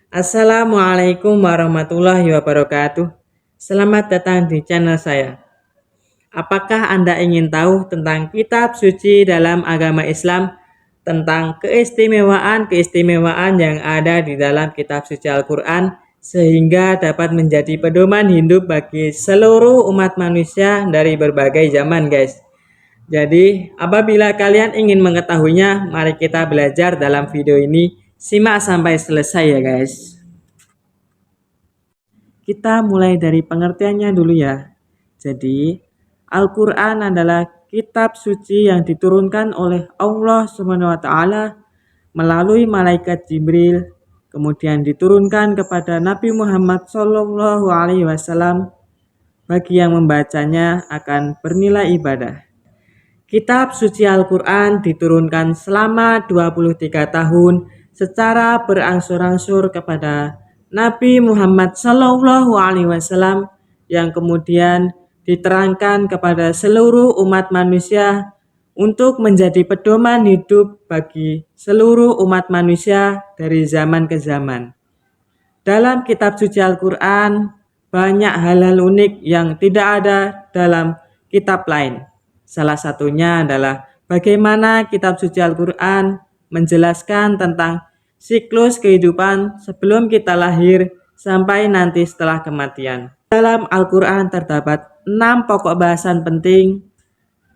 Assalamualaikum warahmatullahi wabarakatuh. Selamat datang di channel saya. Apakah Anda ingin tahu tentang kitab suci dalam agama Islam, tentang keistimewaan-keistimewaan yang ada di dalam kitab suci Al-Quran, sehingga dapat menjadi pedoman hidup bagi seluruh umat manusia dari berbagai zaman, guys? Jadi, apabila kalian ingin mengetahuinya, mari kita belajar dalam video ini. Simak sampai selesai ya, guys. Kita mulai dari pengertiannya dulu ya. Jadi, Al-Quran adalah kitab suci yang diturunkan oleh Allah SWT melalui malaikat Jibril, kemudian diturunkan kepada Nabi Muhammad SAW. Bagi yang membacanya akan bernilai ibadah. Kitab suci Al-Quran diturunkan selama 23 tahun secara berangsur-angsur kepada Nabi Muhammad SAW yang kemudian diterangkan kepada seluruh umat manusia untuk menjadi pedoman hidup bagi seluruh umat manusia dari zaman ke zaman. Dalam kitab suci Al-Quran banyak hal-hal unik yang tidak ada dalam kitab lain. Salah satunya adalah bagaimana kitab suci Al-Quran menjelaskan tentang siklus kehidupan sebelum kita lahir sampai nanti setelah kematian. Dalam Al-Quran terdapat 6 pokok bahasan penting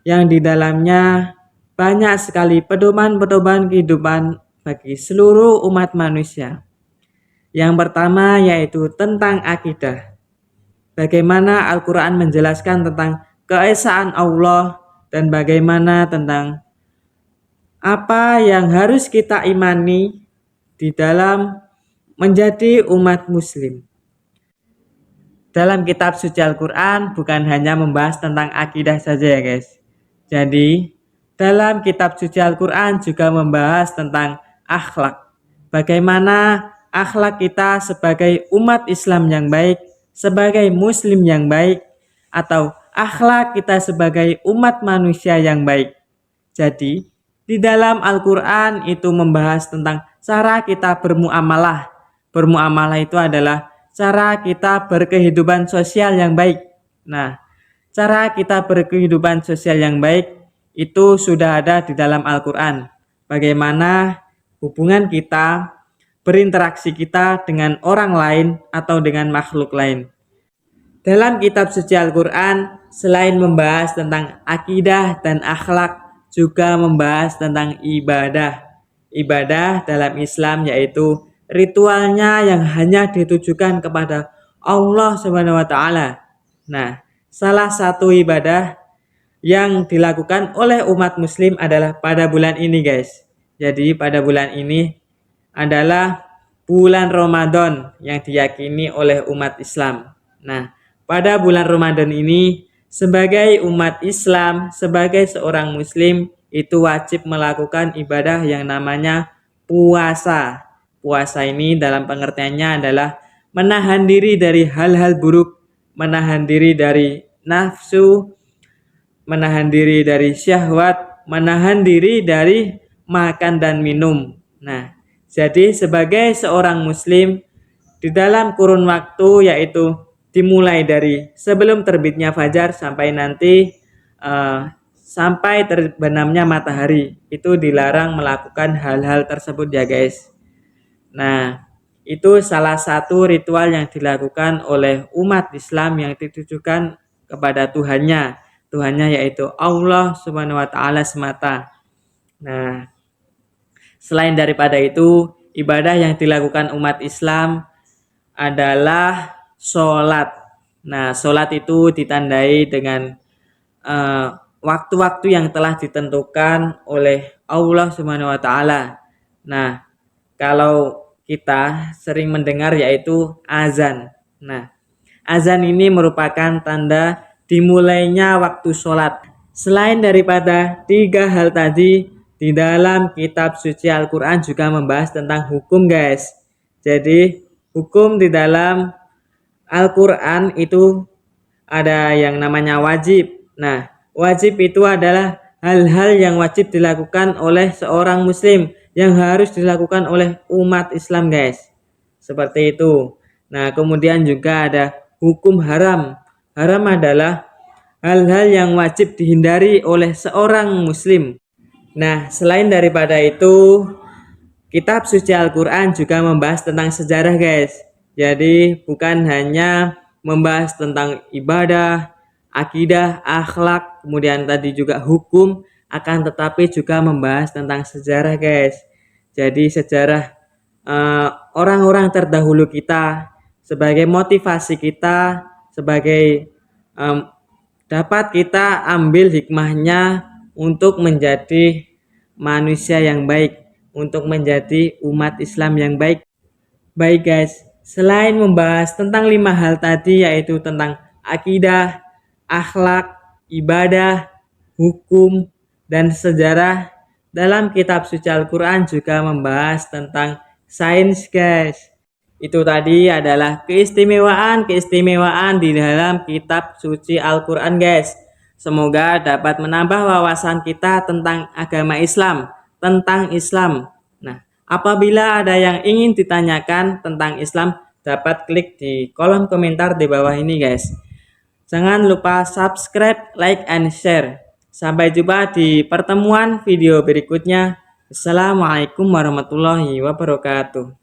yang di dalamnya banyak sekali pedoman-pedoman kehidupan bagi seluruh umat manusia. Yang pertama yaitu tentang akidah. Bagaimana Al-Quran menjelaskan tentang keesaan Allah dan bagaimana tentang apa yang harus kita imani di dalam menjadi umat muslim. Dalam kitab suci Al-Quran bukan hanya membahas tentang akidah saja ya guys. Jadi dalam kitab suci Al-Quran juga membahas tentang akhlak. Bagaimana akhlak kita sebagai umat Islam yang baik, sebagai muslim yang baik, atau akhlak kita sebagai umat manusia yang baik. Jadi di dalam Al-Quran itu membahas tentang cara kita bermuamalah. Bermuamalah itu adalah cara kita berkehidupan sosial yang baik. Nah, cara kita berkehidupan sosial yang baik itu sudah ada di dalam Al-Quran. Bagaimana hubungan kita, berinteraksi kita dengan orang lain atau dengan makhluk lain. Dalam kitab suci Al-Quran, selain membahas tentang akidah dan akhlak, juga membahas tentang ibadah. Ibadah dalam Islam yaitu ritualnya yang hanya ditujukan kepada Allah SWT. Nah, salah satu ibadah yang dilakukan oleh umat muslim adalah pada bulan ini guys. Jadi pada bulan ini adalah bulan Ramadan yang diyakini oleh umat Islam. Nah, pada bulan Ramadan ini sebagai umat Islam, sebagai seorang muslim itu wajib melakukan ibadah yang namanya puasa. Puasa ini dalam pengertiannya adalah menahan diri dari hal-hal buruk, menahan diri dari nafsu, menahan diri dari syahwat, menahan diri dari makan dan minum. Nah, jadi sebagai seorang muslim di dalam kurun waktu yaitu dimulai dari sebelum terbitnya fajar sampai nanti sampai terbenamnya matahari itu dilarang melakukan hal-hal tersebut ya guys. Nah, itu salah satu ritual yang dilakukan oleh umat Islam yang ditujukan kepada Tuhannya. Tuhannya yaitu Allah SWT semata. Nah, selain daripada itu, ibadah yang dilakukan umat Islam adalah sholat. Nah, sholat itu ditandai dengan waktu-waktu yang telah ditentukan oleh Allah SWT. Nah, kalau kita sering mendengar yaitu azan. Nah, azan ini merupakan tanda dimulainya waktu sholat. Selain daripada 3 hal tadi, di dalam kitab suci Al-Quran juga membahas tentang hukum guys. Jadi hukum di dalam Al-Quran itu ada yang namanya wajib. Nah, wajib itu adalah hal-hal yang wajib dilakukan oleh seorang muslim, yang harus dilakukan oleh umat Islam guys. Seperti itu. Nah, kemudian juga ada hukum haram. Haram adalah hal-hal yang wajib dihindari oleh seorang muslim. Nah, selain daripada itu, kitab suci Al-Quran juga membahas tentang sejarah, guys. Jadi, bukan hanya membahas tentang ibadah, akidah, akhlak, kemudian tadi juga hukum, akan tetapi juga membahas tentang sejarah, guys. Jadi, sejarah orang-orang terdahulu kita sebagai motivasi kita, sebagai dapat kita ambil hikmahnya untuk menjadi manusia yang baik, untuk menjadi umat Islam yang baik. Baik guys, selain membahas tentang 5 hal tadi, yaitu tentang akidah, akhlak, ibadah, hukum, dan sejarah, dalam kitab suci Al-Quran juga membahas tentang sains, guys. Itu tadi adalah keistimewaan-keistimewaan di dalam kitab suci Al-Quran, guys. Semoga dapat menambah wawasan kita tentang agama Islam, tentang Islam. Nah, apabila ada yang ingin ditanyakan tentang Islam, dapat klik di kolom komentar di bawah ini, guys. Jangan lupa subscribe, like, and share. Sampai jumpa di pertemuan video berikutnya. Assalamualaikum warahmatullahi wabarakatuh.